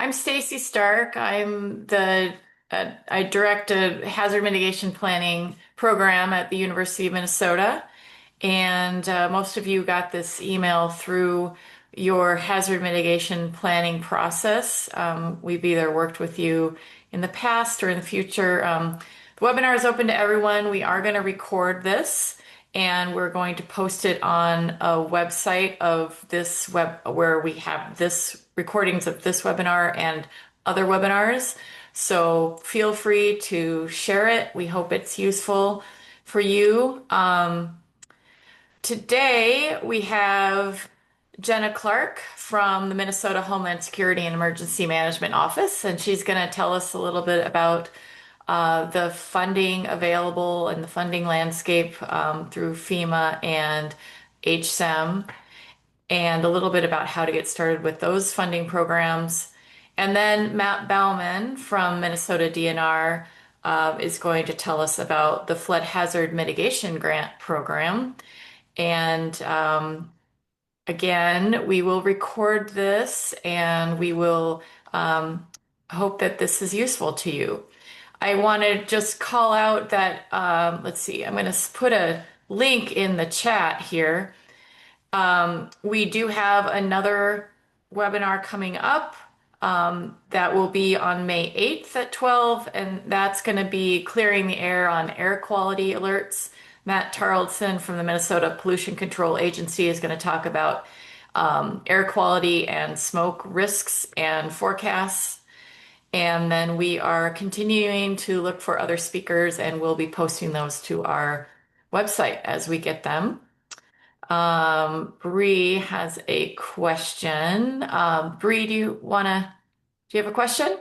I'm Stacy Stark. I direct a hazard mitigation planning program at the University of Minnesota. And most of you got this email through your hazard mitigation planning process. We've either worked with you in the past or in the future. The webinar is open to everyone. We are going to record this and we're going to post it on a website of this web where we have this recordings of this webinar and other webinars. So feel free to share it. We hope it's useful for you. Today we have Jenna Clark from the Minnesota Homeland Security and Emergency Management Office, and she's going to tell us a little bit about the funding available and the funding landscape through FEMA and HSEM, and a little bit about how to get started with those funding programs. And then Matt Bauman from Minnesota DNR is going to tell us about the Flood Hazard Mitigation Grant Program. And again, we will record this and we will hope that this is useful to you. I want to just call out that, let's see, I'm going to put a link in the chat here. We do have another webinar coming up that will be on May 8th at 12, and that's going to be clearing the air on air quality alerts. Matt Tarleton from the Minnesota Pollution Control Agency is going to talk about air quality and smoke risks and forecasts. And then we are continuing to look for other speakers, and we'll be posting those to our website as we get them. Bree has a question. Bree, do you have a question?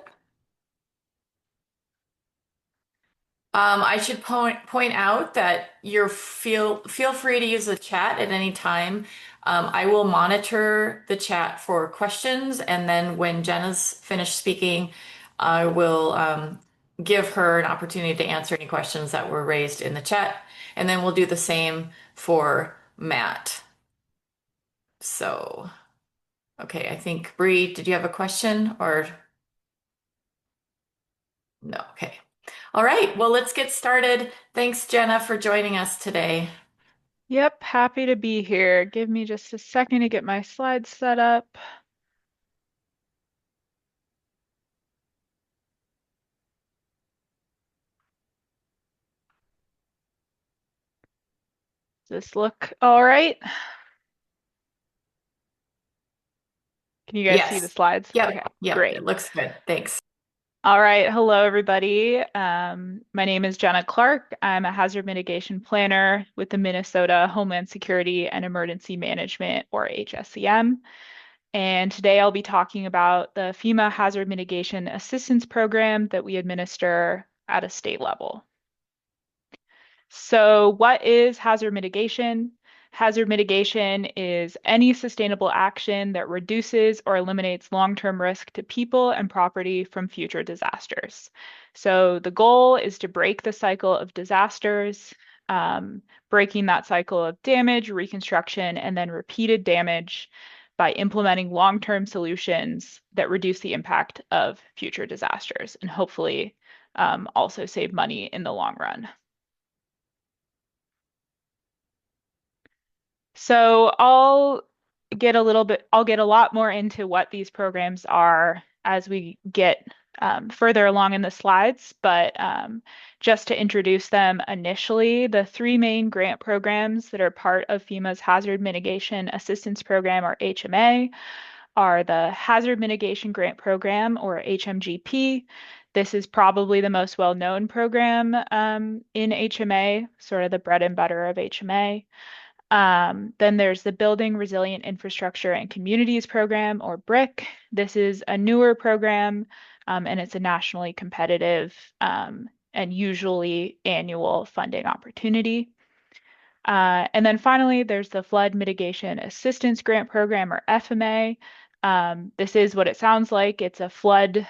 I should point out that feel free to use the chat at any time. I will monitor the chat for questions, and then when Jenna's finished speaking, I will give her an opportunity to answer any questions that were raised in the chat, and then we'll do the same for Matt. So, okay, I think Bree, did you have a question or no? Okay. All right, well, let's get started. Thanks, Jenna, for joining us today. Yep, happy to be here. Give me just a second to get my slides set up. Does this look all right? Can you guys see the Yes. slides? Okay, Yep, great. it looks good. Thanks. All right, hello everybody. My name is Jenna Clark. I'm a hazard mitigation planner with the Minnesota Homeland Security and Emergency Management, or HSEM. And today I'll be talking about the FEMA Hazard Mitigation Assistance Program that we administer at a state level. So what is hazard mitigation? Hazard mitigation is any sustainable action that reduces or eliminates long-term risk to people and property from future disasters. So the goal is to break the cycle of disasters, breaking that cycle of damage, reconstruction, and then repeated damage by implementing long-term solutions that reduce the impact of future disasters and hopefully also save money in the long run. So I'll get a lot more into what these programs are as we get further along in the slides, but just to introduce them initially, the three main grant programs that are part of FEMA's Hazard Mitigation Assistance Program, or HMA, are the Hazard Mitigation Grant Program, or HMGP. This is probably the most well-known program in HMA, sort of the bread and butter of HMA. Then there's the Building Resilient Infrastructure and Communities Program, or BRIC. This is a newer program, and it's a nationally competitive and usually annual funding opportunity. And then finally, there's the Flood Mitigation Assistance Grant Program, or FMA. This is what it sounds like. It's a flood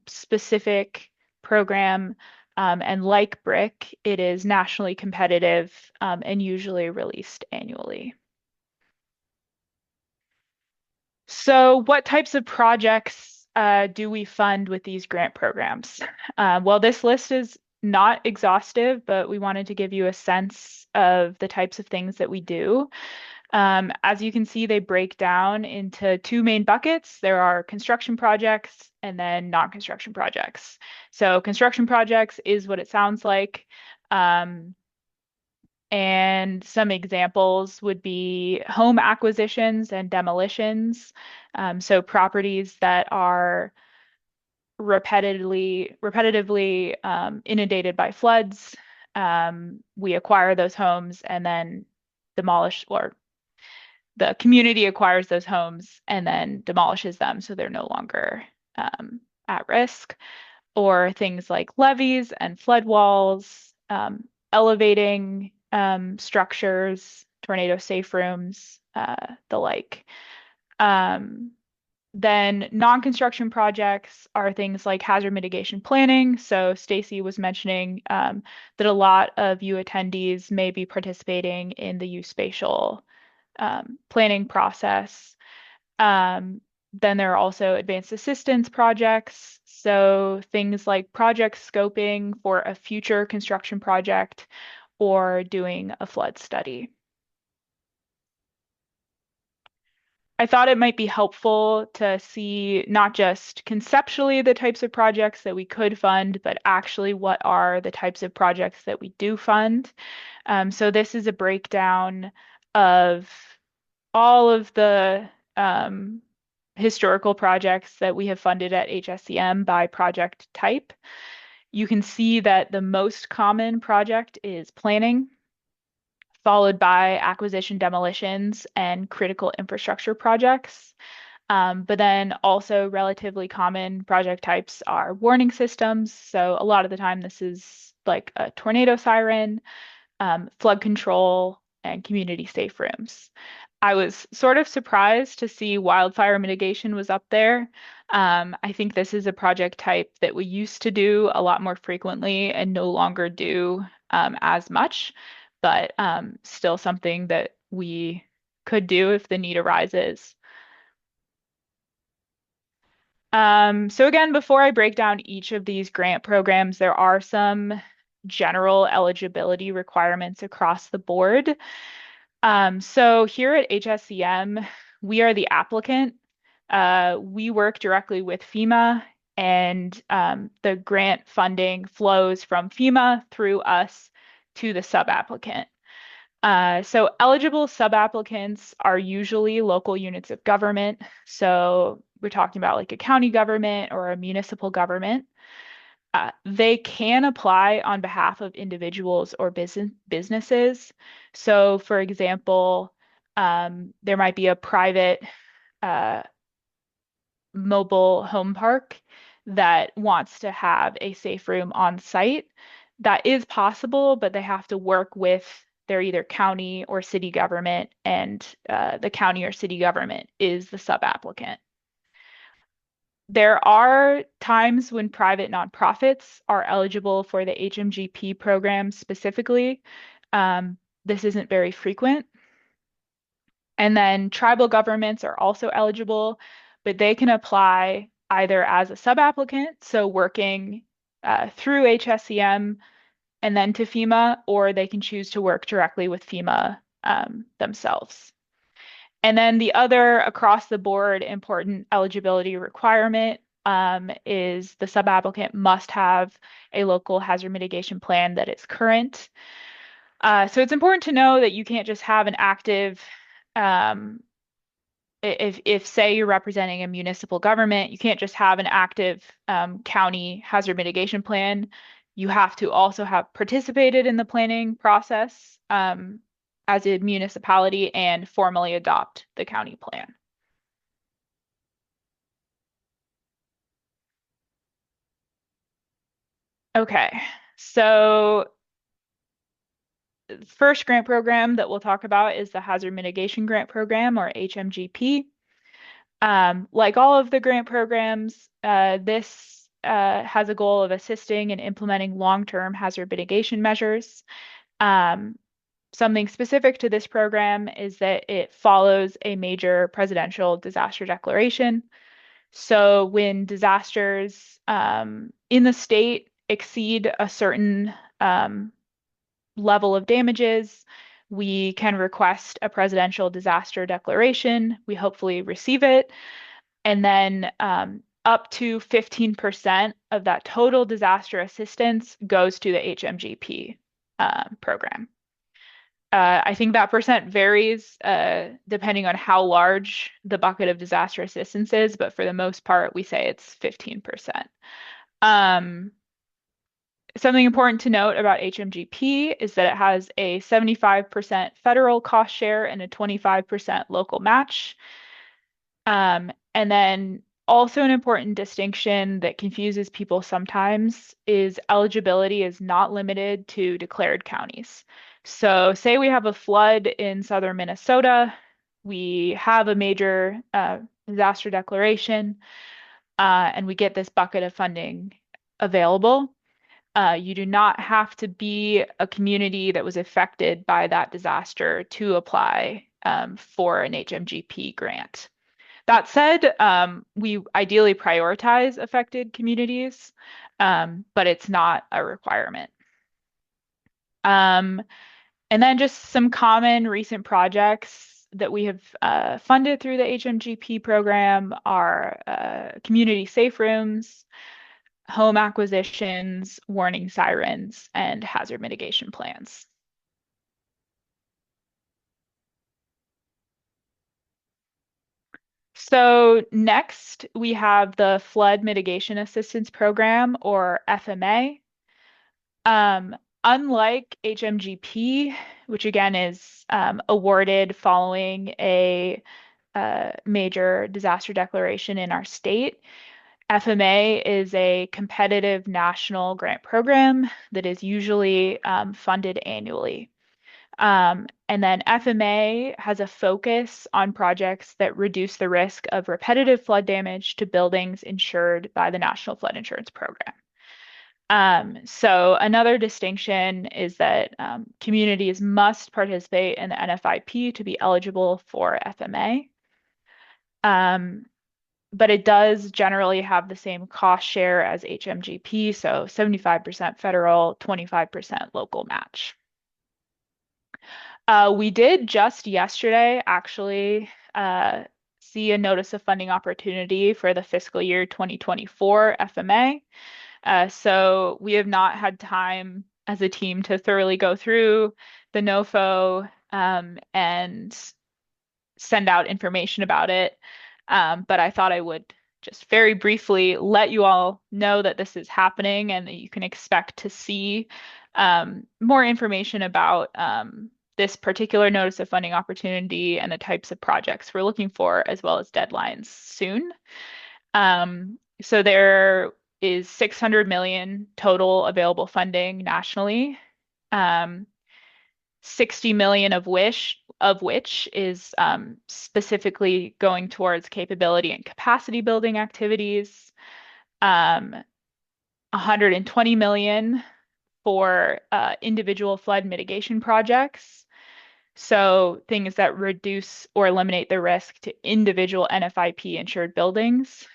specific program. And like BRIC, it is nationally competitive and usually released annually. So what types of projects do we fund with these grant programs? Well, this list is not exhaustive, but we wanted to give you a sense of the types of things that we do. As you can see, they break down into two main buckets. There are construction projects and then non-construction projects. So construction projects is what it sounds like. Um, and some examples would be home acquisitions and demolitions. So properties that are repetitively inundated by floods. We acquire those homes and then demolish, or the community acquires those homes and then demolishes them so they're no longer at risk. Or things like levees and flood walls, elevating structures, tornado safe rooms, the like. Um, then non-construction projects are things like hazard mitigation planning. So Stacy was mentioning that a lot of U attendees may be participating in the U-Spatial planning process. Um, then there are also advanced assistance projects. So things like project scoping for a future construction project or doing a flood study. I thought it might be helpful to see not just conceptually the types of projects that we could fund, but actually what are the types of projects that we do fund. So this is a breakdown of all of the historical projects that we have funded at HSEM by project type. You can see that the most common project is planning, followed by acquisition demolitions and critical infrastructure projects. But then also relatively common project types are warning systems. So a lot of the time this is like a tornado siren, flood control, and community safe rooms. I was sort of surprised to see wildfire mitigation was up there. I think this is a project type that we used to do a lot more frequently and no longer do as much, but still something that we could do if the need arises. So again, before I break down each of these grant programs, there are some general eligibility requirements across the board. So here at HSEM, we are the applicant. We work directly with FEMA, and the grant funding flows from FEMA through us to the sub-applicant. So eligible sub-applicants are usually local units of government. So we're talking about like a county government or a municipal government. They can apply on behalf of individuals or businesses. So, for example, there might be a private uh, mobile home park that wants to have a safe room on site. That is possible, but they have to work with their either county or city government, and the county or city government is the sub-applicant. There are times when private nonprofits are eligible for the HMGP program specifically. This isn't very frequent. And then tribal governments are also eligible, but they can apply either as a sub-applicant, so working through HSEM and then to FEMA, or they can choose to work directly with FEMA themselves. And then the other across the board important eligibility requirement is the sub-applicant must have a local hazard mitigation plan that is current. So it's important to know that you can't just have an active, if say you're representing a municipal government, you can't just have an active county hazard mitigation plan. You have to also have participated in the planning process as a municipality and formally adopt the county plan. Okay, so first grant program that we'll talk about is the Hazard Mitigation Grant Program, or HMGP. Like all of the grant programs, this has a goal of assisting and implementing long-term hazard mitigation measures. Something specific to this program is that it follows a major presidential disaster declaration. So when disasters in the state exceed a certain level of damages, we can request a presidential disaster declaration. We hopefully receive it. And then up to 15% of that total disaster assistance goes to the HMGP program. I think that percent varies depending on how large the bucket of disaster assistance is, but for the most part, we say it's 15%. Um, Something important to note about HMGP is that it has a 75% federal cost share and a 25% local match. And then also an important distinction that confuses people sometimes is eligibility is not limited to declared counties. So say we have a flood in southern Minnesota, we have a major disaster declaration, and we get this bucket of funding available. You do not have to be a community that was affected by that disaster to apply for an HMGP grant. That said, we ideally prioritize affected communities, but it's not a requirement. Um, and then just some common recent projects that we have funded through the HMGP program are community safe rooms, home acquisitions, warning sirens, and hazard mitigation plans. So next, we have the Flood Mitigation Assistance Program, or FMA. Um, Unlike HMGP, which again is awarded following a major disaster declaration in our state, FMA is a competitive national grant program that is usually funded annually. And then FMA has a focus on projects that reduce the risk of repetitive flood damage to buildings insured by the National Flood Insurance Program. So another distinction is that communities must participate in the NFIP to be eligible for FMA. But it does generally have the same cost share as HMGP, so 75% federal, 25% local match. We did just yesterday actually see a notice of funding opportunity for the fiscal year 2024 FMA. So we have not had time as a team to thoroughly go through the NOFO and send out information about it. But I thought I would just very briefly let you all know that this is happening and that you can expect to see more information about this particular notice of funding opportunity and the types of projects we're looking for, as well as deadlines soon. So there is 600 million total available funding nationally. 60 million of which is specifically going towards capability and capacity building activities. 120 million for individual flood mitigation projects. So things that reduce or eliminate the risk to individual NFIP insured buildings.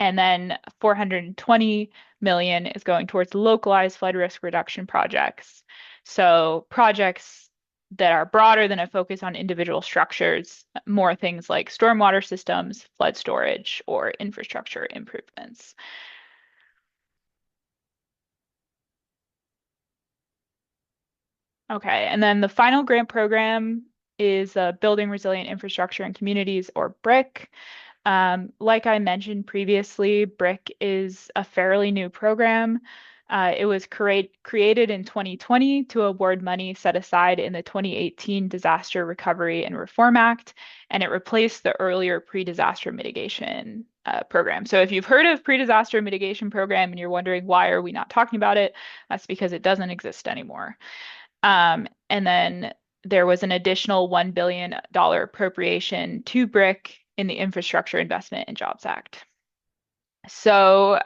And then 420 million is going towards localized flood risk reduction projects. So projects that are broader than a focus on individual structures, more things like stormwater systems, flood storage, or infrastructure improvements. Okay, and then the final grant program is Building Resilient Infrastructure and Communities, or BRIC. Like I mentioned previously, BRIC is a fairly new program. It was created in 2020 to award money set aside in the 2018 Disaster Recovery and Reform Act, and it replaced the earlier pre-disaster mitigation program. So if you've heard of pre-disaster mitigation program and you're wondering why are we not talking about it, that's because it doesn't exist anymore. And then there was an additional $1 billion appropriation to BRIC in the Infrastructure Investment and Jobs Act. So,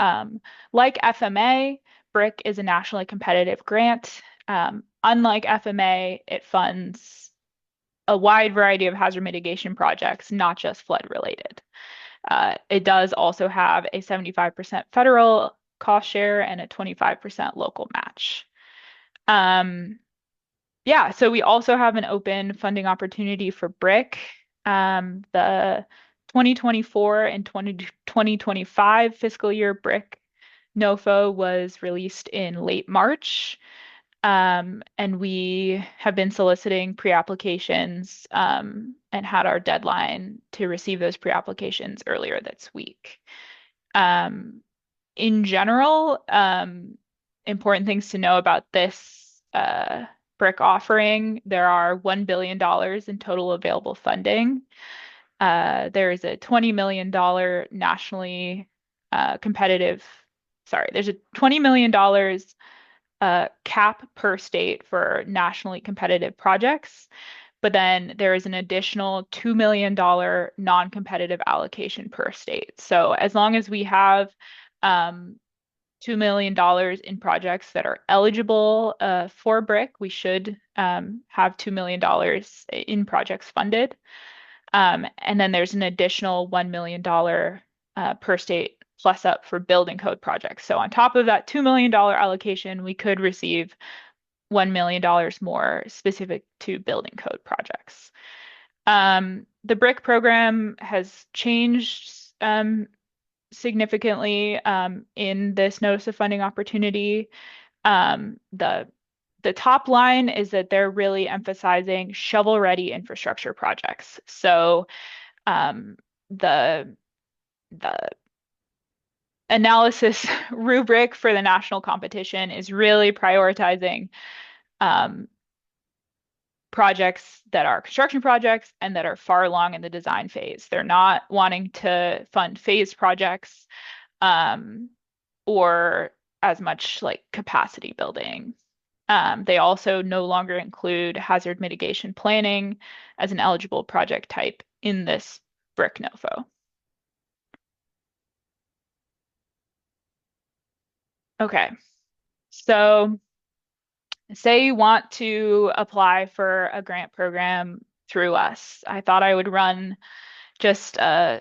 like FMA, BRIC is a nationally competitive grant. Unlike FMA, it funds a wide variety of hazard mitigation projects, not just flood related. It does also have a 75% federal cost share and a 25% local match. Um, yeah, so we also have an open funding opportunity for BRIC. The 2024 and 2025 fiscal year BRIC NOFO was released in late March. And we have been soliciting pre-applications and had our deadline to receive those pre-applications earlier this week. Um, in general, important things to know about this BRIC offering, there are $1 billion in total available funding. There is a $20 million nationally competitive, sorry, there's a $20 million cap per state for nationally competitive projects, but then there is an additional $2 million non-competitive allocation per state. So as long as we have $2 million in projects that are eligible for BRIC, we should have $2 million in projects funded. And then there's an additional $1 million per state plus up for building code projects. So on top of that $2 million allocation, we could receive $1 million more specific to building code projects. The BRIC program has changed significantly in this notice of funding opportunity. The top line is that they're really emphasizing shovel-ready infrastructure projects. So um, the the analysis rubric for the national competition is really prioritizing um, projects that are construction projects and that are far along in the design phase. They're not wanting to fund phase projects or as much like capacity building. They also no longer include hazard mitigation planning as an eligible project type in this BRIC NOFO. Okay, so say you want to apply for a grant program through us. I thought I would run just a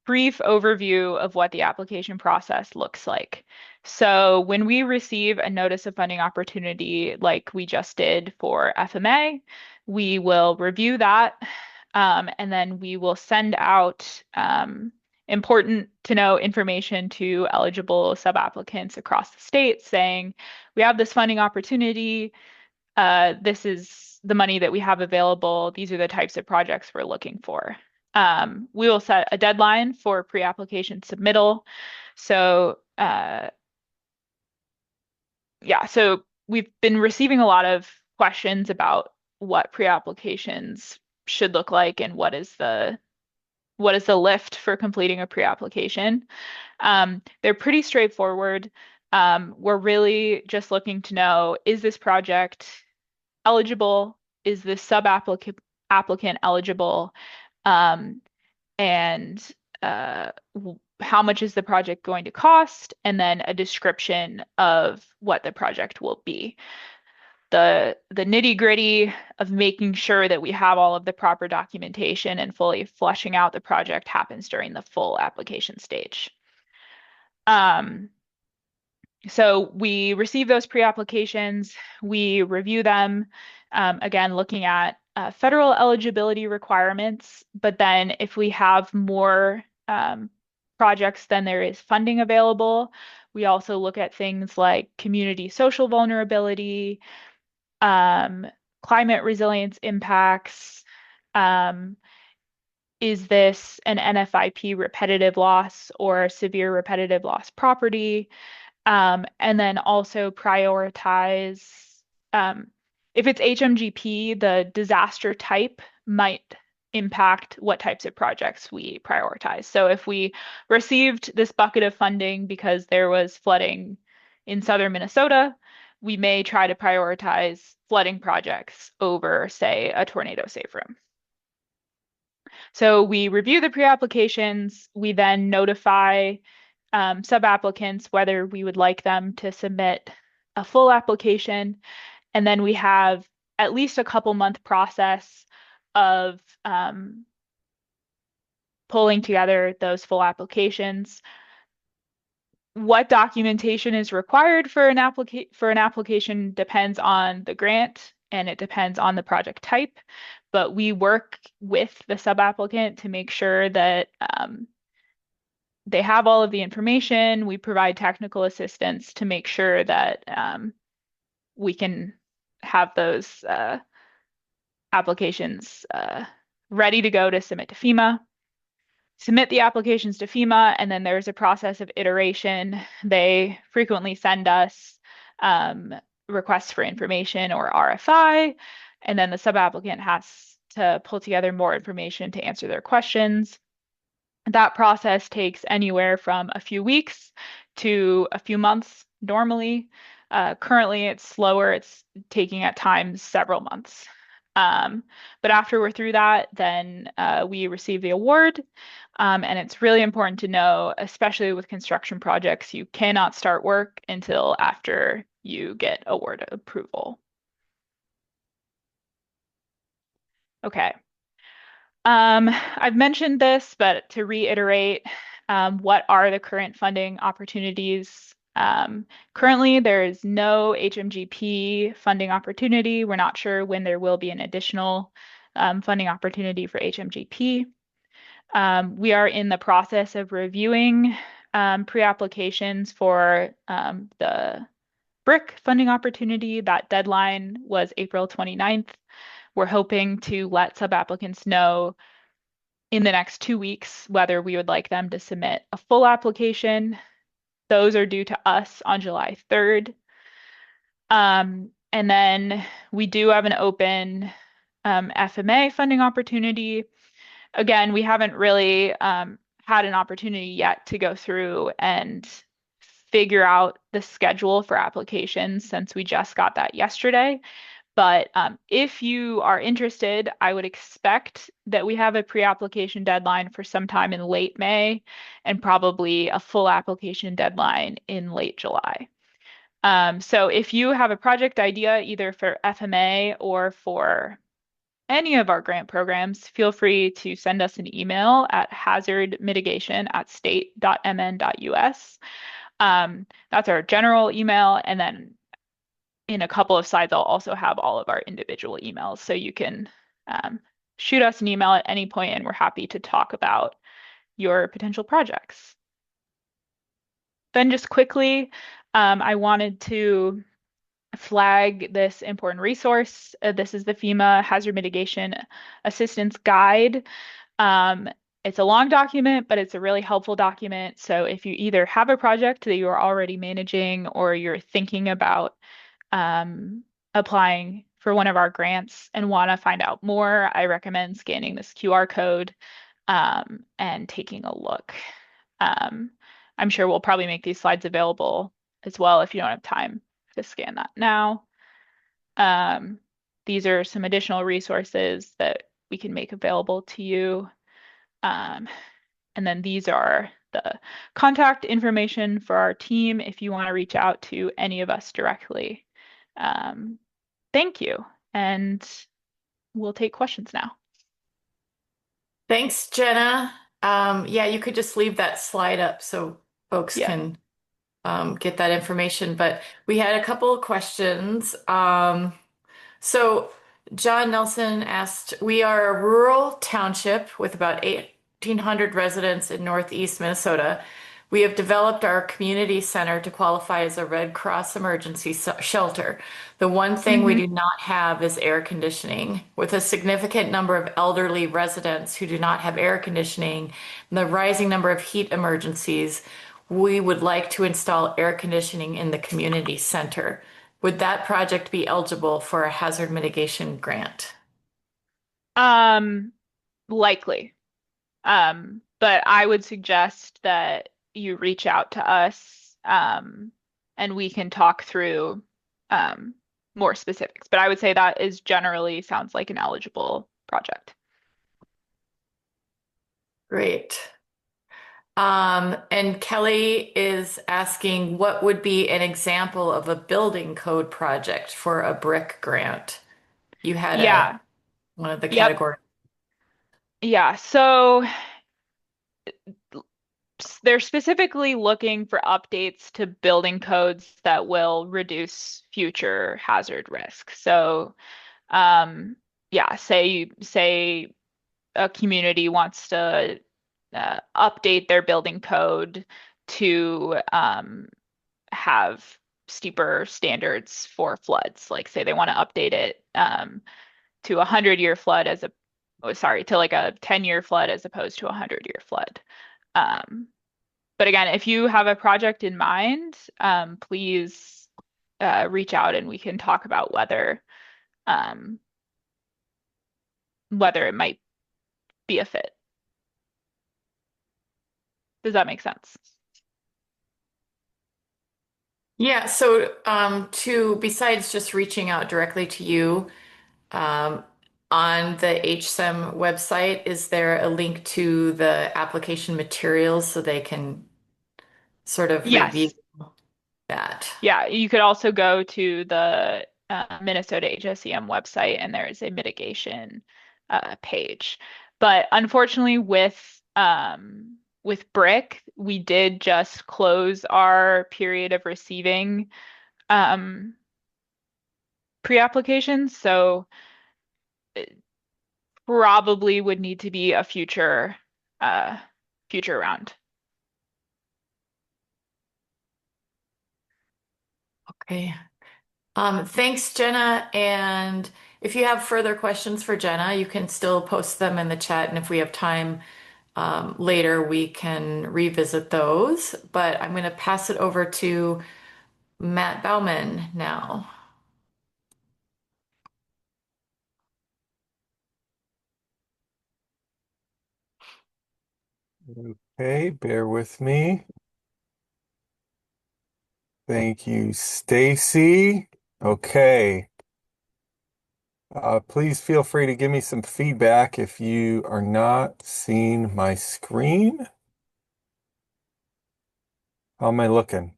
brief overview of what the application process looks like. So when we receive a notice of funding opportunity like we just did for FMA, we will review that and then we will send out important to know information to eligible subapplicants across the state saying, we have this funding opportunity. This is the money that we have available. These are the types of projects we're looking for. We will set a deadline for pre-application submittal. So yeah, so we've been receiving a lot of questions about what pre-applications should look like and what is the lift for completing a pre-application. They're pretty straightforward. We're really just looking to know, is this project eligible? Is this sub-applicant eligible? And how much is the project going to cost? And then a description of what the project will be. The nitty-gritty of making sure that we have all of the proper documentation and fully fleshing out the project happens during the full application stage. So we receive those pre-applications, we review them, again, looking at federal eligibility requirements, but then if we have more projects than there is funding available, we also look at things like community social vulnerability, climate resilience impacts. Is this an NFIP repetitive loss or severe repetitive loss property? And then also prioritize, if it's HMGP, the disaster type might impact what types of projects we prioritize. So if we received this bucket of funding because there was flooding in southern Minnesota, we may try to prioritize flooding projects over, say, a tornado safe room. So we review the pre-applications, we then notify sub-applicants whether we would like them to submit a full application, and then we have at least a couple month process of pulling together those full applications. What documentation is required for an application depends on the grant and it depends on the project type. But we work with the sub-applicant to make sure that they have all of the information. We provide technical assistance to make sure that we can have those applications ready to go to submit to FEMA. Submit the applications to FEMA, and then there's a process of iteration. They frequently send us um, requests for information or RFI, and then the sub-applicant has to pull together more information to answer their questions. That process takes anywhere from a few weeks to a few months normally. Currently, it's slower. It's taking at times several months. Um, but after we're through that, then we receive the award. And it's really important to know, especially with construction projects, you cannot start work until after you get award approval. Okay. I've mentioned this, but to reiterate, what are the current funding opportunities? Currently, there is no HMGP funding opportunity. We're not sure when there will be an additional funding opportunity for HMGP. We are in the process of reviewing pre-applications for the BRIC funding opportunity. That deadline was April 29th. We're hoping to let sub-applicants know in the next 2 weeks whether we would like them to submit a full application. Those are due to us on July 3rd. And then we do have an open FMA funding opportunity. Again, we haven't really had an opportunity yet to go through and figure out the schedule for applications since we just got that yesterday. But if you are interested, I would expect that we have a pre-application deadline for sometime in late May and probably a full application deadline in late July. So if you have a project idea, either for FMA or for any of our grant programs, feel free to send us an email at hazardmitigation@state.mn.us. That's our general email, and then in a couple of slides, I'll also have all of our individual emails. So you can shoot us an email at any point, and we're happy to talk about your potential projects. Then just quickly, I wanted to flag this important resource. This is the FEMA Hazard Mitigation Assistance Guide. It's a long document, but it's a really helpful document. So if you either have a project that you are already managing or you're thinking about applying for one of our grants and want to find out more, I recommend scanning this QR code and taking a look. I'm sure we'll probably make these slides available as well if you don't have time to scan that now. These are some additional resources that we can make available to you. And then these are the contact information for our team if you want to reach out to any of us directly. Thank you. And we'll take questions now. Thanks, Jenna. Yeah, you could just leave that slide up so folks Yeah. can get that information. But we had a couple of questions. So John Nelson asked, we are a rural township with about 1,800 residents in Northeast Minnesota. We have developed our community center to qualify as a Red Cross emergency shelter. The one thing we Mm-hmm. do not have is air conditioning. With a significant number of elderly residents who do not have air conditioning and the rising number of heat emergencies, we would like to install air conditioning in the community center. Would that project be eligible for a hazard mitigation grant? Um, Likely. But I would suggest that you reach out to us, and we can talk through um, more specifics. But I would say that is generally sounds like an eligible project. Great. And Kelly is asking what would be an example of a building code project for a brick grant? You had Yeah. one of the Yep. categories. Yeah. So they're specifically looking for updates to building codes that will reduce future hazard risk. So, um, yeah, say a community wants to update their building code to have steeper standards for floods. Like say they want to update it to a 100-year flood as a oh, sorry, to like a 10-year flood as opposed to a 100-year flood. Um, but again, if you have a project in mind, please reach out and we can talk about um, whether it might be a fit. Does that make sense? Yeah, so to besides just reaching out directly to you, um, on the HSEM website, is there a link to the application materials so they can sort of review Yes. that? Yeah, you could also go to the Minnesota HSEM website and there is a mitigation page. But unfortunately, with BRIC, we did just close our period of receiving um, pre-applications, so it probably would need to be a uh, future round. Okay. Thanks, Jenna. And if you have further questions for Jenna, you can still post them in the chat. And if we have time later, we can revisit those. But I'm going to pass it over to Matt Bauman now. Okay, bear with me. Thank you, Stacy. Okay. Please feel free to give me some feedback if you are not seeing my screen. How am I looking?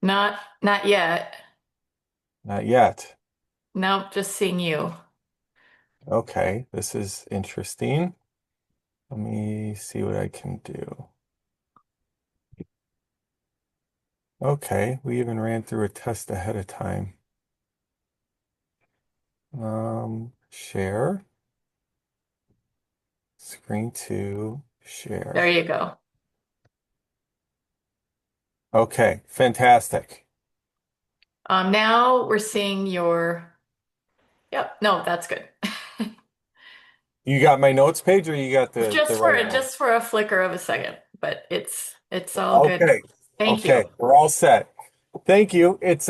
Not yet. Not yet. Nope, just seeing you. Okay, this is interesting. Let me see what I can do. Okay, we even ran through a test ahead of time. Share, screen two, There share. you go. Okay, fantastic. Now we're seeing your, yep, no, that's good. You got my notes page or you got the right one? Just for a flicker of a second, but it's all good. Okay. Thank Okay, you. we're all set. Thank you. It's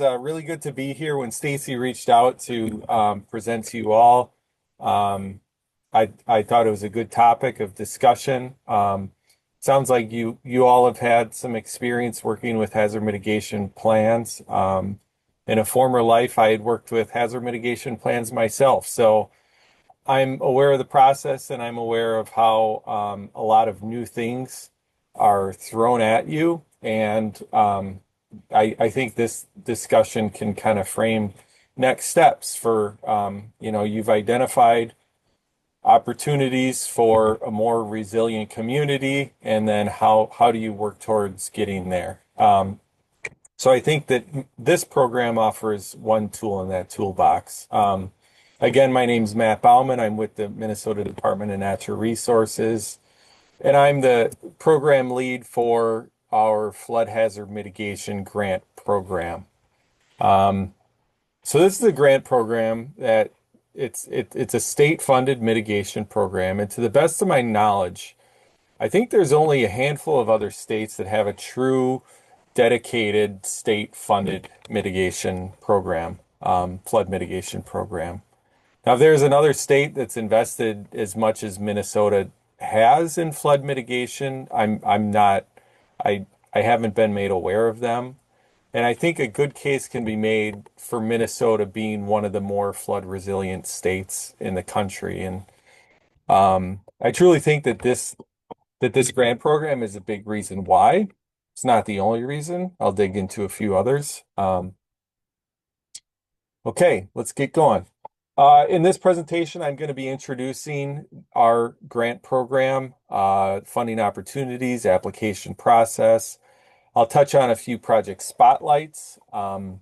really good to be here. When Stacy reached out to present to you all, um I thought it was a good topic of discussion. Sounds like you all have had some experience working with hazard mitigation plans. In a former life, I had worked with hazard mitigation plans myself, so I'm aware of the process and I'm aware of how a lot of new things are thrown at you. And I think this discussion can kind of frame next steps for, you've identified opportunities for a more resilient community, and then how do you work towards getting there? So I think that this program offers one tool in that toolbox. Again, my name's Matt Bauman. I'm with the Minnesota Department of Natural Resources, and I'm the program lead for our flood hazard mitigation grant program. So this is a grant program that it's a state-funded mitigation program, and to the best of my knowledge, I think there's only a handful of other states that have a true dedicated state-funded mitigation program, flood mitigation program. Now, if there's another state that's invested as much as Minnesota has in flood mitigation, I'm not, I haven't been made aware of them. And I think a good case can be made for Minnesota being one of the more flood resilient states in the country. And I truly think that this grant program is a big reason why. It's not the only reason. I'll dig into a few others. Okay, let's get going. In this presentation, I'm going to be introducing our grant program, funding opportunities, application process. I'll touch on a few project spotlights. While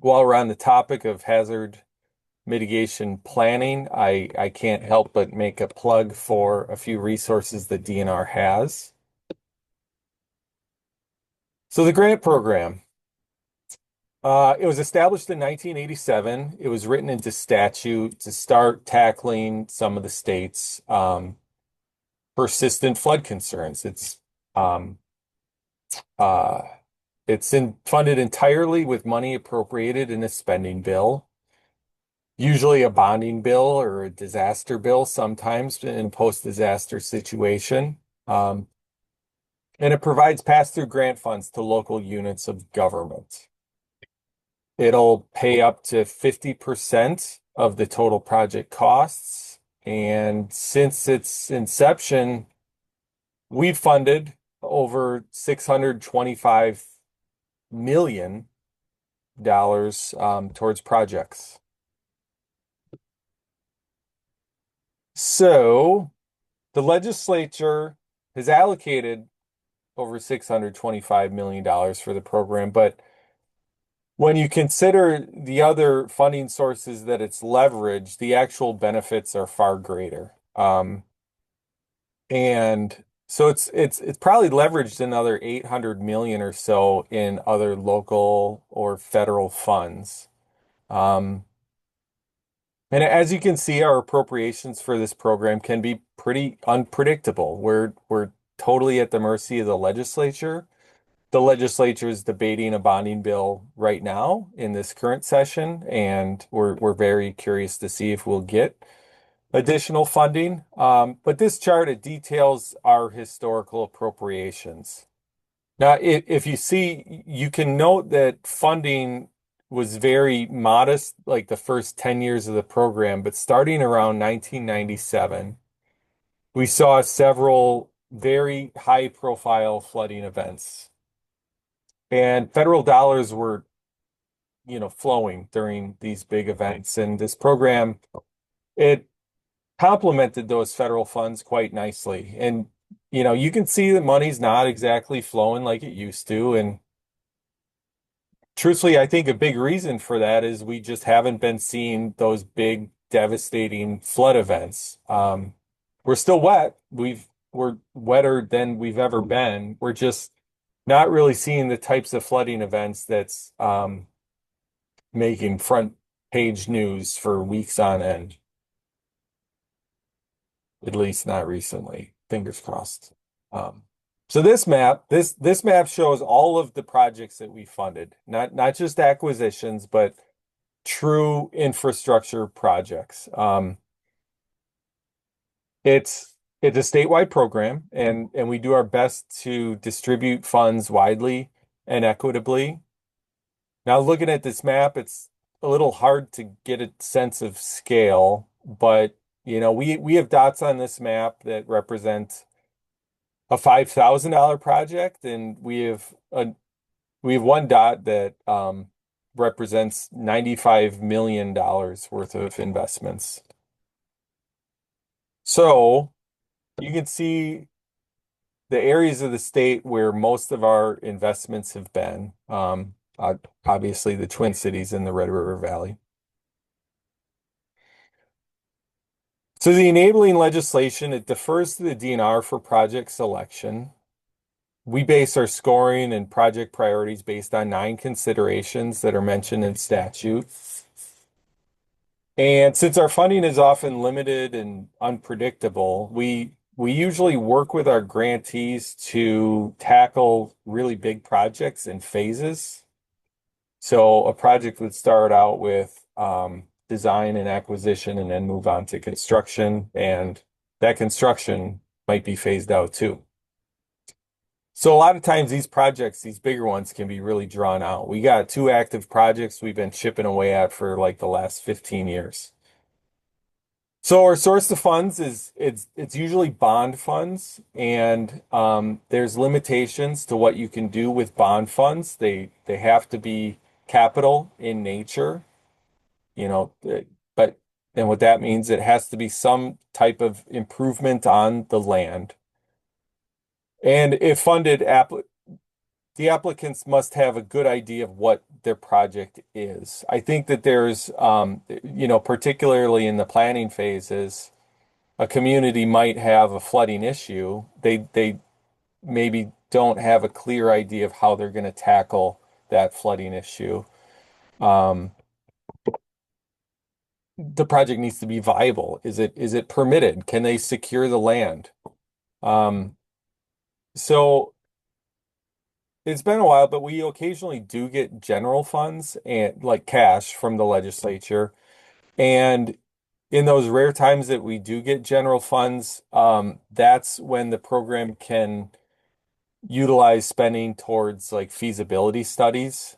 we're on the topic of hazard mitigation planning, I can't help but make a plug for a few resources that DNR has. So the grant program. It was established in 1987. It was written into statute to start tackling some of the state's persistent flood concerns. Um, uh, funded entirely with money appropriated in a spending bill, usually a bonding bill or a disaster bill, sometimes in a post-disaster situation. And it provides pass-through grant funds to local units of government. It'll pay up to 50% of the total project costs. And since its inception, we've funded over $625 million towards projects. So the legislature has allocated over $625 million for the program, but when you consider the other funding sources that it's leveraged, the actual benefits are far greater. And so it's probably leveraged another 800 million or so in other local or federal funds. Um, and as you can see, our appropriations for this program can be pretty unpredictable. We're totally at the mercy of the legislature. The legislature is debating a bonding bill right now in this current session, and we're very curious to see if we'll get additional funding. But this chart, it details our historical appropriations. Now, if you see, you can note that funding was very modest, like the first 10 years of the program, but starting around 1997, we saw several very high profile flooding events. And federal dollars were, flowing during these big events. And this program, it complemented those federal funds quite nicely. And, you can see that money's not exactly flowing like it used to. And truthfully, I think a big reason for that is we just haven't been seeing those big, devastating flood events. We're still wet. We're wetter than we've ever been. We're just not really seeing the types of flooding events that's making front page news for weeks on end. At least not recently. Fingers crossed. So this map shows all of the projects that we funded, not just acquisitions, but true infrastructure projects. It's a statewide program, and we do our best to distribute funds widely and equitably. Now, looking at this map, it's a little hard to get a sense of scale, but we have dots on this map that represent a $5,000 project, and we have one dot that represents $95 million worth of investments. So you can see the areas of the state where most of our investments have been. Obviously, the Twin Cities and the Red River Valley. So the enabling legislation, it defers to the DNR for project selection. We base our scoring and project priorities based on 9 considerations that are mentioned in statute. And since our funding is often limited and unpredictable, we usually work with our grantees to tackle really big projects in phases. So a project would start out with design and acquisition and then move on to construction, and that construction might be phased out too. So a lot of times these projects, these bigger ones, can be really drawn out. We got 2 active projects we've been chipping away at for like the last 15 years. So our source of funds is it's usually bond funds, and there's limitations to what you can do with bond funds. They have to be capital in nature, but And what that means, it has to be some type of improvement on the land. And if funded, the applicants must have a good idea of what their project is. I think that there's, particularly in the planning phases, a community might have a flooding issue. They maybe don't have a clear idea of how they're going to tackle that flooding issue. The project needs to be viable. Is it permitted? Can they secure the land? Um, so it's been a while, but we occasionally do get general funds and like cash from the legislature. And in those rare times that we do get general funds, that's when the program can utilize spending towards like feasibility studies,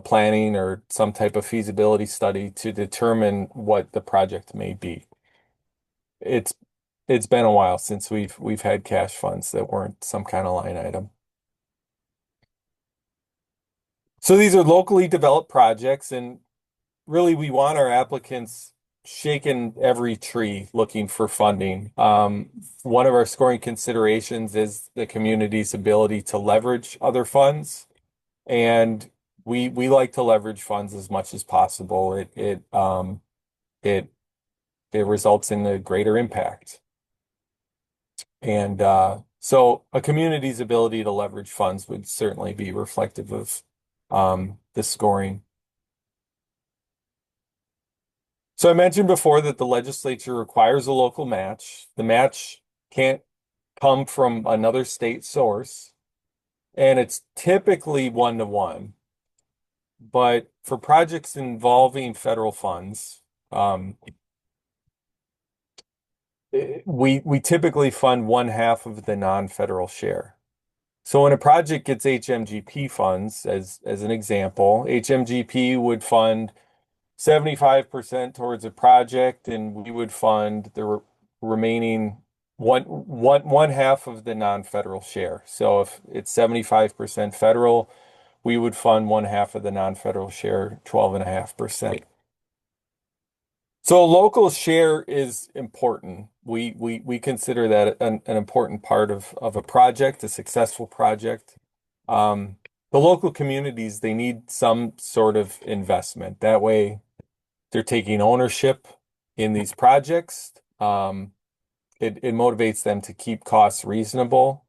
planning or some type of feasibility study to determine what the project may be. It's it's been a while since we've had cash funds that weren't some kind of line item. So these are locally developed projects, and really we want our applicants shaking every tree looking for funding. One of our scoring considerations is the community's ability to leverage other funds, and we like to leverage funds as much as possible. It it results in a greater impact. And so a community's ability to leverage funds would certainly be reflective of the scoring. So I mentioned before that the legislature requires a local match. The match can't come from another state source, and it's typically 1-to-1. But for projects involving federal funds, we typically fund one half of the non-federal share. So when a project gets HMGP funds, as an example, HMGP would fund 75% towards a project, and we would fund the remaining one half of the non-federal share. So if it's 75% federal, we would fund one half of the non-federal share, 12.5%. So a local share is important. We consider that an important part of a project, a successful project. The local communities, they need some sort of investment. That way, they're taking ownership in these projects. It motivates them to keep costs reasonable.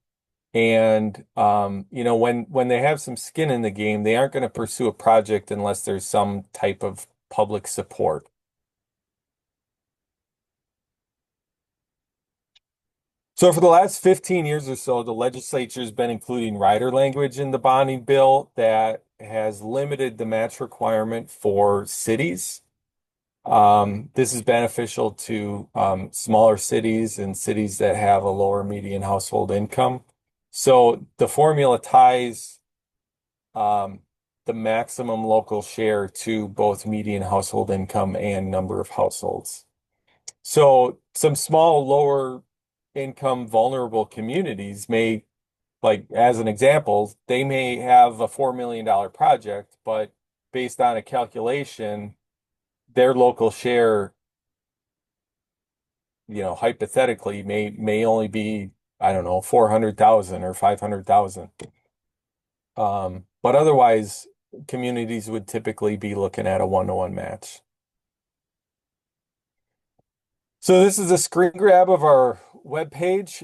And when they have some skin in the game, they aren't going to pursue a project unless there's some type of public support. So for the last 15 years or so, the legislature has been including rider language in the bonding bill that has limited the match requirement for cities. This is beneficial to smaller cities and cities that have a lower median household income. So the formula ties the maximum local share to both median household income and number of households. So some small, lower income, vulnerable communities may, like as an example, they may have a $4 million project, but based on a calculation, their local share, hypothetically may only be, I don't know, 400,000 or 500,000. But otherwise, communities would typically be looking at a 1-to-1 match. So this is a screen grab of our webpage.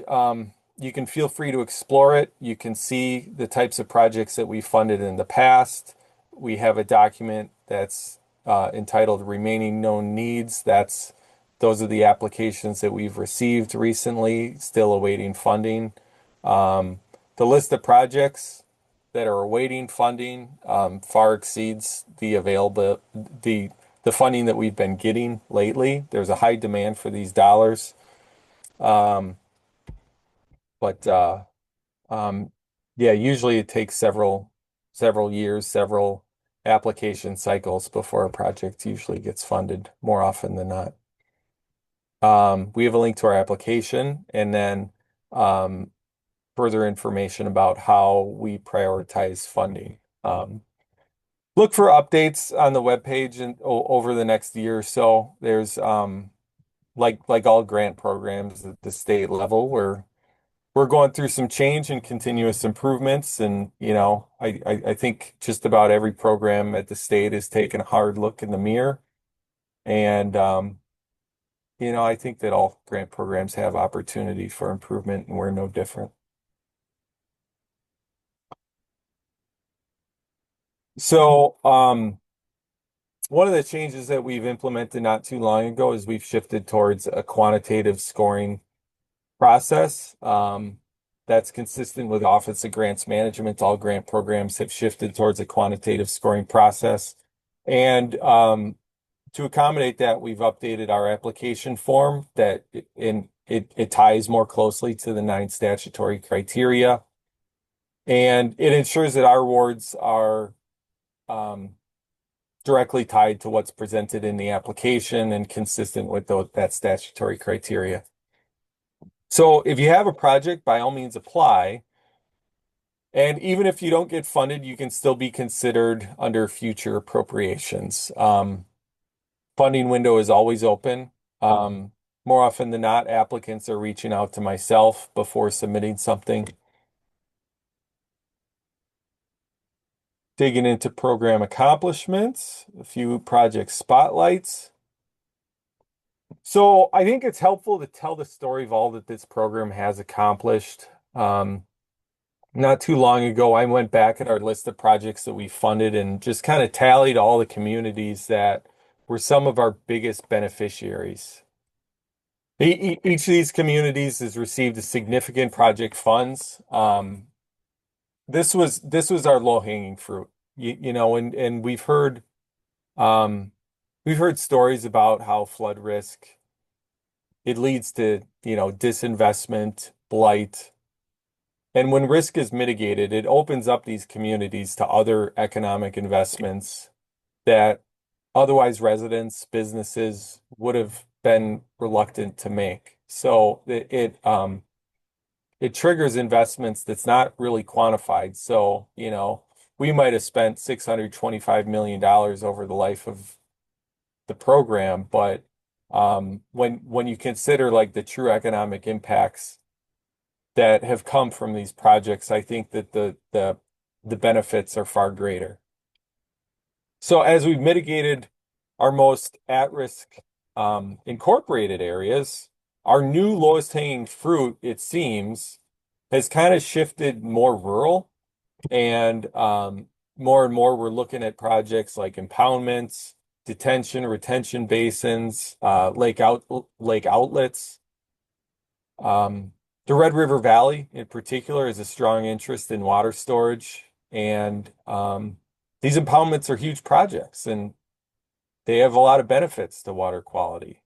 You can feel free to explore it. You can see the types of projects that we funded in the past. We have a document that's entitled Remaining Known Needs. Those are the applications that we've received recently, still awaiting funding. The list of projects that are awaiting funding far exceeds the funding that we've been getting lately. There's a high demand for these dollars. Um, but yeah, usually it takes several years, several application cycles before a project usually gets funded, more often than not. We have a link to our application, and then further information about how we prioritize funding. look for updates on the webpage and over the next year or so. There's like all grant programs at the state level, we're going through some change and continuous improvements. And, I think just about every program at the state is taking a hard look in the mirror. And, I think that all grant programs have opportunity for improvement, and we're no different. So, one of the changes that we've implemented not too long ago is we've shifted towards a quantitative scoring process. That's consistent with Office of Grants Management. All grant programs have shifted towards a quantitative scoring process. And to accommodate that, we've updated our application form that it ties more closely to the 9 statutory criteria. And it ensures that our awards are um, directly tied to what's presented in the application and consistent with that statutory criteria. So if you have a project, by all means apply. And even if you don't get funded, you can still be considered under future appropriations. Funding window is always open. More often than not, applicants are reaching out to myself before submitting something. Digging into program accomplishments, a few project spotlights. So I think it's helpful to tell the story of all that this program has accomplished. Not too long ago, I went back at our list of projects that we funded and just kind of tallied all the communities that were some of our biggest beneficiaries. Each of these communities has received a significant project funds. This was our low-hanging fruit. And we've heard stories about how flood risk it leads to, disinvestment, blight. And when risk is mitigated, it opens up these communities to other economic investments that otherwise residents, businesses would have been reluctant to make. So it triggers investments that's not really quantified. So, we might have spent $625 million over the life of the program, but when you consider like the true economic impacts that have come from these projects, I think that the benefits are far greater. So as we've mitigated our most at-risk incorporated areas, our new lowest hanging fruit, it seems, has kind of shifted more rural, and more we're looking at projects like impoundments, detention, retention basins, lake outlets. The Red River Valley in particular is a strong interest in water storage, and these impoundments are huge projects, and they have a lot of benefits to water quality.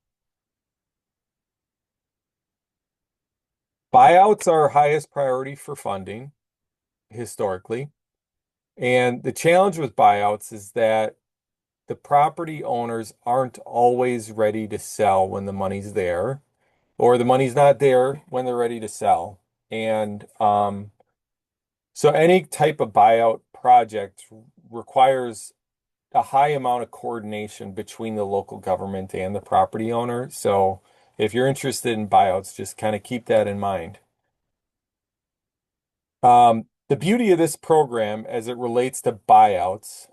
Buyouts are our highest priority for funding historically. And the challenge with buyouts is that the property owners aren't always ready to sell when the money's there, or the money's not there when they're ready to sell. And so any type of buyout project requires a high amount of coordination between the local government and the property owner. So if you're interested in buyouts, just kind of keep that in mind. The beauty of this program as it relates to buyouts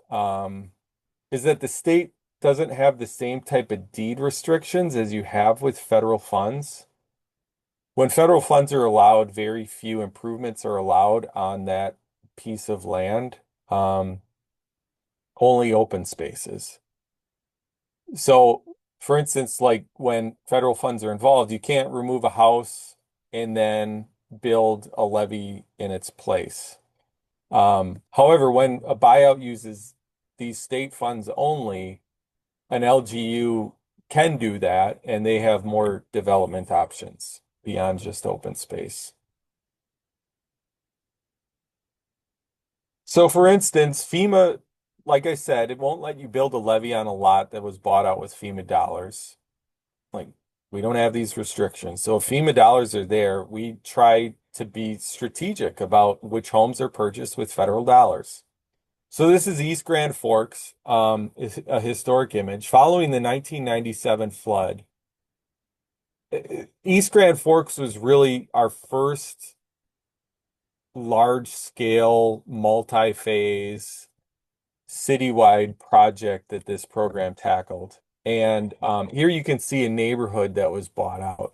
is that the state doesn't have the same type of deed restrictions as you have with federal funds. When federal funds are allowed, very few improvements are allowed on that piece of land, only open spaces. So, for instance, like when federal funds are involved, you can't remove a house and then build a levee in its place. However, when a buyout uses these state funds only, an LGU can do that, and they have more development options beyond just open space. So, for instance, FEMA, like I said, it won't let you build a levee on a lot that was bought out with FEMA dollars. Like, we don't have these restrictions. So, if FEMA dollars are there, we try to be strategic about which homes are purchased with federal dollars. So this is East Grand Forks, is a historic image. Following the 1997 flood, East Grand Forks was really our first large-scale, multi-phase, citywide project that this program tackled. And here you can see a neighborhood that was bought out.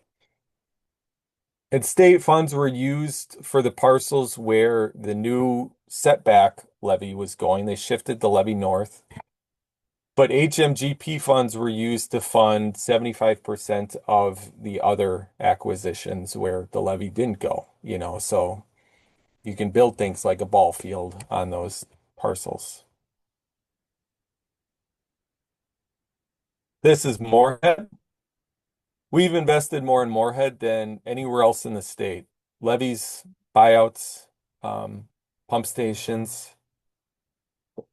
And state funds were used for the parcels where the new setback levy was going. They shifted the levy north. But HMGP funds were used to fund 75% of the other acquisitions where the levy didn't go, so you can build things like a ball field on those parcels. This is Moorhead. We've invested more in Moorhead than anywhere else in the state. Levies, buyouts, pump stations.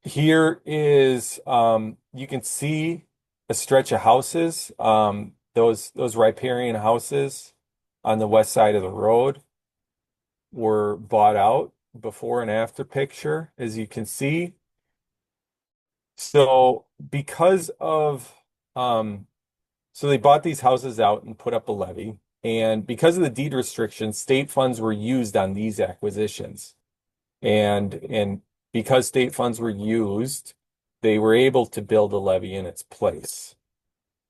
Here is you can see a stretch of houses. Those riparian houses on the west side of the road were bought out, before and after picture, as you can see. So because of so they bought these houses out and put up a levy, and because of the deed restrictions, state funds were used on these acquisitions. And because state funds were used, they were able to build a levy in its place.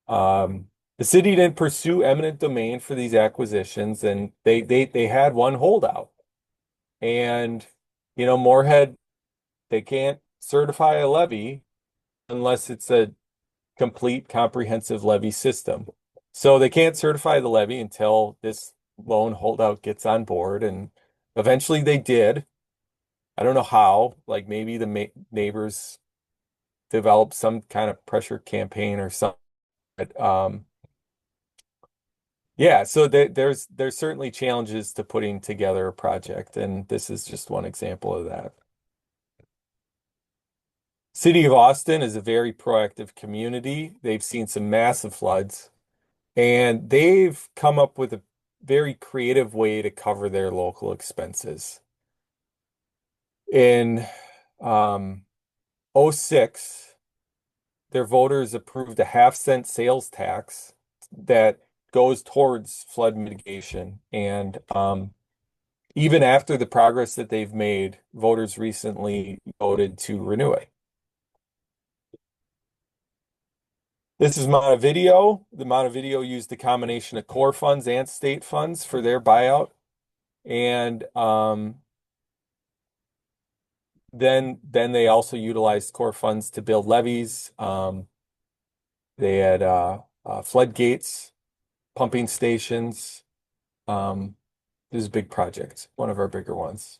The city didn't pursue eminent domain for these acquisitions, and they had one holdout. And Moorhead, they can't certify a levy unless it's a complete comprehensive levy system. So they can't certify the levy until this lone holdout gets on board, and eventually they did. I don't know how, like maybe the neighbors developed some kind of pressure campaign or something. But yeah, so there's certainly challenges to putting together a project, and this is just one example of that. City of Austin is a very proactive community. They've seen some massive floods, and they've come up with a very creative way to cover their local expenses. In '06, their voters approved a half-cent sales tax that goes towards flood mitigation. And even after the progress that they've made, voters recently voted to renew it. This is Montevideo. The Montevideo used a combination of core funds and state funds for their buyout. And then they also utilized core funds to build levees. They had floodgates, pumping stations. This is a big project, one of our bigger ones.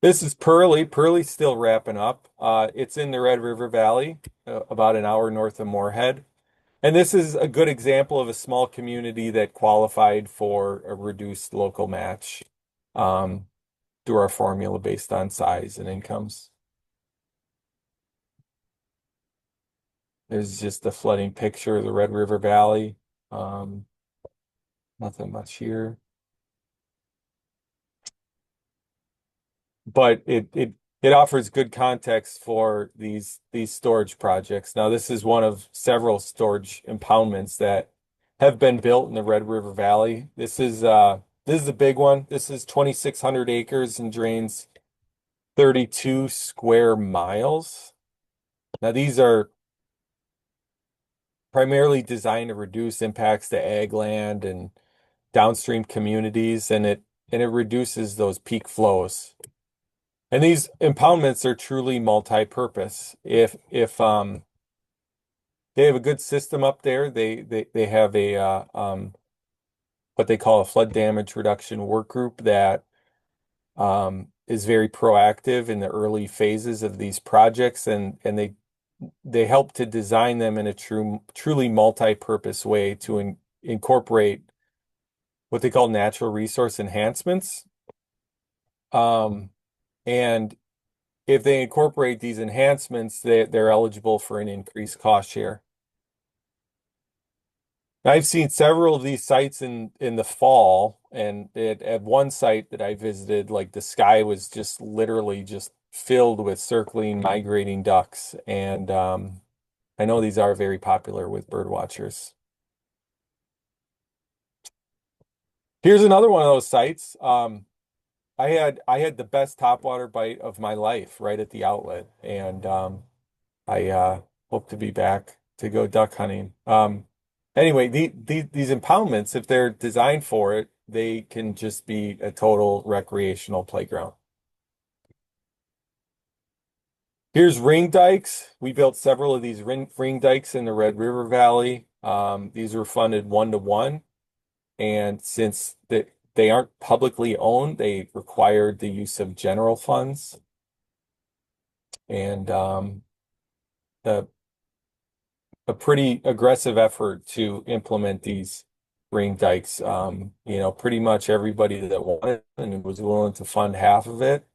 This is Pearly. Pearly's still wrapping up. It's in the Red River Valley, about an hour north of Moorhead. And this is a good example of a small community that qualified for a reduced local match through our formula based on size and incomes. There's just a flooding picture of the Red River Valley. Nothing much here. But it offers good context for these storage projects. Now, this is one of several storage impoundments that have been built in the Red River Valley. This is a big one. This is 2,600 acres and drains 32 square miles. Now, these are primarily designed to reduce impacts to ag land and downstream communities, and it reduces those peak flows. And these impoundments are truly multi-purpose. If they have a good system up there, they have a what they call a flood damage reduction work group that is very proactive in the early phases of these projects, and they help to design them in a truly multi-purpose way to incorporate what they call natural resource enhancements. And if they incorporate these enhancements, they're eligible for an increased cost share. I've seen several of these sites in the fall, and at one site that I visited, like the sky was just literally just filled with circling, migrating ducks. And I know these are very popular with bird watchers. Here's another one of those sites. I had the best topwater bite of my life right at the outlet, and I hope to be back to go duck hunting. Anyway, these impoundments, if they're designed for it, they can just be a total recreational playground. Here's ring dikes. We built several of these ring dikes in the Red River Valley. These were funded 1-to-1, and since they aren't publicly owned, they required the use of general funds. And a, a pretty aggressive effort to implement these ring dikes. Pretty much everybody that wanted and was willing to fund half of it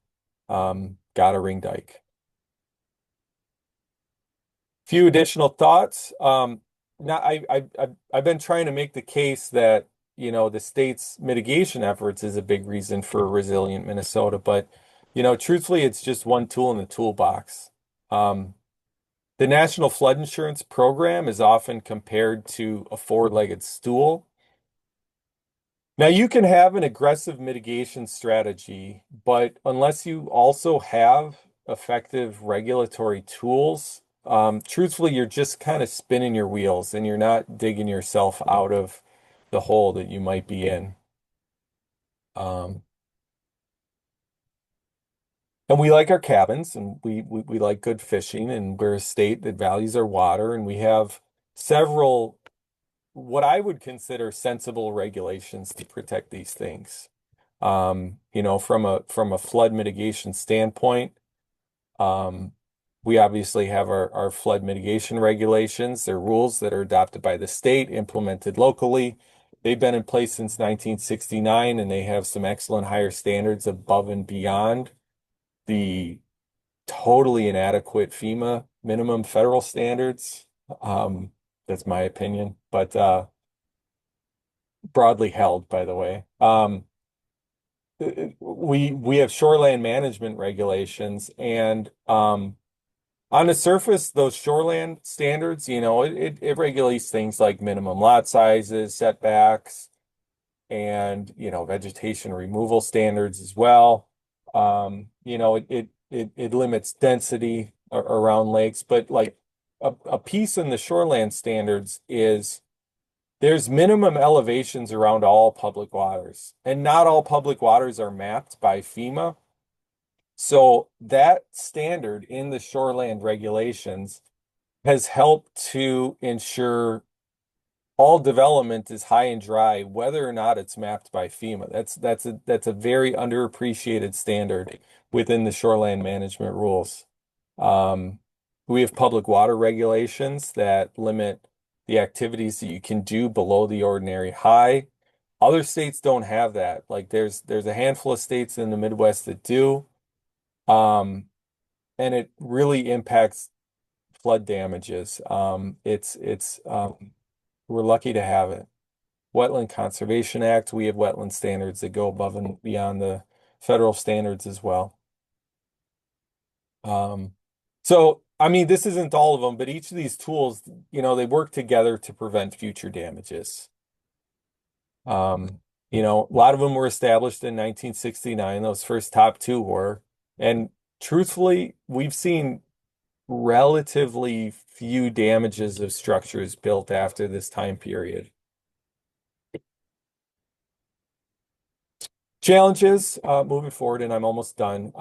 got a ring dike. Few additional thoughts. Now I've been trying to make the case that the state's mitigation efforts is a big reason for a resilient Minnesota, but truthfully, it's just one tool in the toolbox. The National Flood Insurance Program is often compared to a four-legged stool. Now, you can have an aggressive mitigation strategy, but unless you also have effective regulatory tools, truthfully, you're just kind of spinning your wheels and you're not digging yourself out of the hole that you might be in. And we like our cabins, and we like good fishing, and we're a state that values our water, and we have several what I would consider sensible regulations to protect these things. From a flood mitigation standpoint, we obviously have our flood mitigation regulations. They're rules that are adopted by the state, implemented locally. They've been in place since 1969, and they have some excellent higher standards above and beyond the totally inadequate FEMA minimum federal standards. That's my opinion, but broadly held, by the way. We have shoreland management regulations, and on the surface, those shoreland standards, it regulates things like minimum lot sizes, setbacks, and vegetation removal standards as well. It limits density around lakes, but like a piece in the shoreland standards is there's minimum elevations around all public waters, and not all public waters are mapped by FEMA. So that standard in the shoreland regulations has helped to ensure all development is high and dry, whether or not it's mapped by FEMA. That's a very underappreciated standard within the shoreland management rules. We have public water regulations that limit the activities that you can do below the ordinary high. Other states don't have that. Like there's a handful of states in the Midwest that do. And it really impacts flood damages. We're lucky to have it. Wetland Conservation Act, we have wetland standards that go above and beyond the federal standards as well. So, I mean, this isn't all of them, but each of these tools, they work together to prevent future damages. A lot of them were established in 1969. Those first top two were. And truthfully, we've seen relatively few damages of structures built after this time period. Challenges moving forward, and I'm almost done.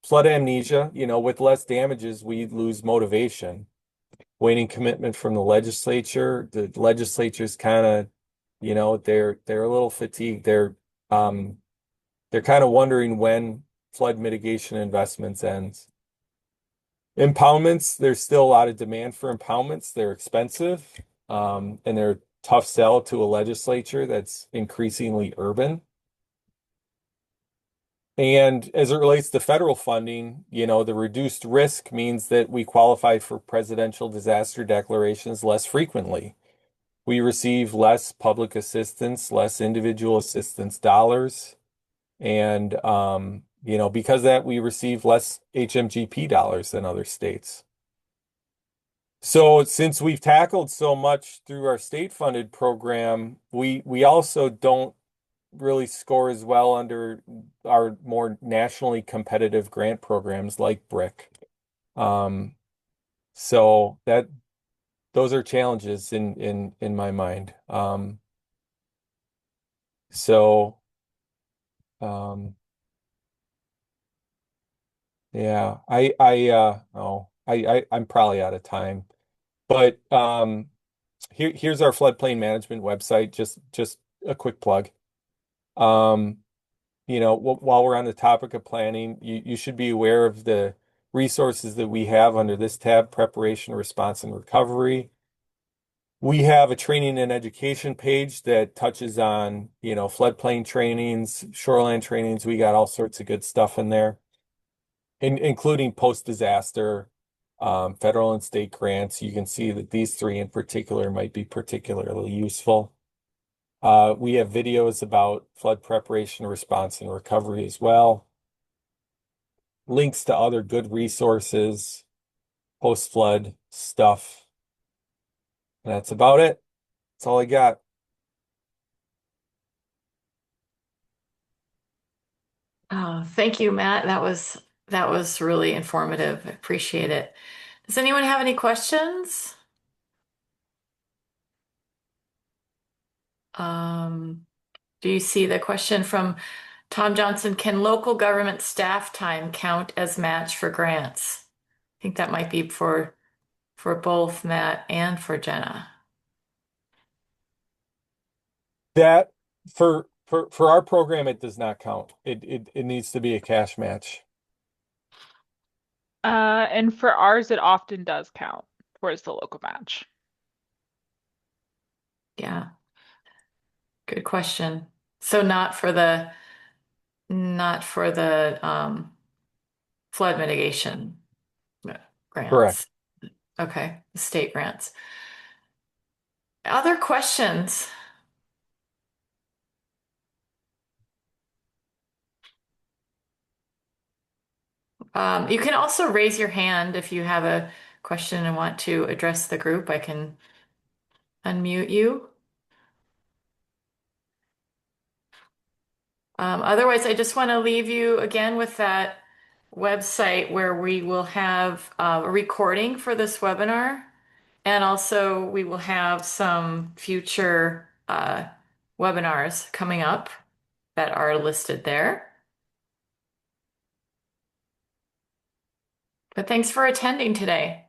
Flood amnesia, with less damages, we lose motivation. Waning commitment from the legislature. The legislature's kind of, they're a little fatigued. They're kind of wondering when flood mitigation investments ends. Impoundments, there's still a lot of demand for impoundments. They're expensive, and they're a tough sell to a legislature that's increasingly urban. And as it relates to federal funding, the reduced risk means that we qualify for presidential disaster declarations less frequently. We receive less public assistance, less individual assistance dollars. And, Because of that we receive less HMGP dollars than other states. So since we've tackled so much through our state funded program, we also don't really score as well under our more nationally competitive grant programs like BRIC. Um, so that those are challenges in my mind. So um, yeah, I'm probably out of time, but here's our floodplain management website. Just a quick plug. Um, while we're on the topic of planning, you should be aware of the resources that we have under this tab, preparation, response, and recovery. We have a training and education page that touches on, floodplain trainings, shoreline trainings. We got all sorts of good stuff in there, including post-disaster, federal and state grants. You can see that these three in particular might be particularly useful. We have videos about flood preparation, response, and recovery as well. Links to other good resources, post-flood stuff. And that's about it. That's all I got. Oh, thank you, Matt. That was really informative. I appreciate it. Does anyone have any questions? Um, do you see the question from Tom Johnson? Can local government staff time count as match for grants? I think that might be for both Matt and for Jenna. That for our program, it does not count. It needs to be a cash match. And for ours, it often does count towards the local match. Yeah, good question. So not for the flood mitigation Correct. grants. Okay, the state grants. Other questions? You can also raise your hand if you have a question and want to address the group. I can unmute you. Otherwise, I just want to leave you again with that website where we will have a recording for this webinar. And also, we will have some future webinars coming up that are listed there. But thanks for attending today.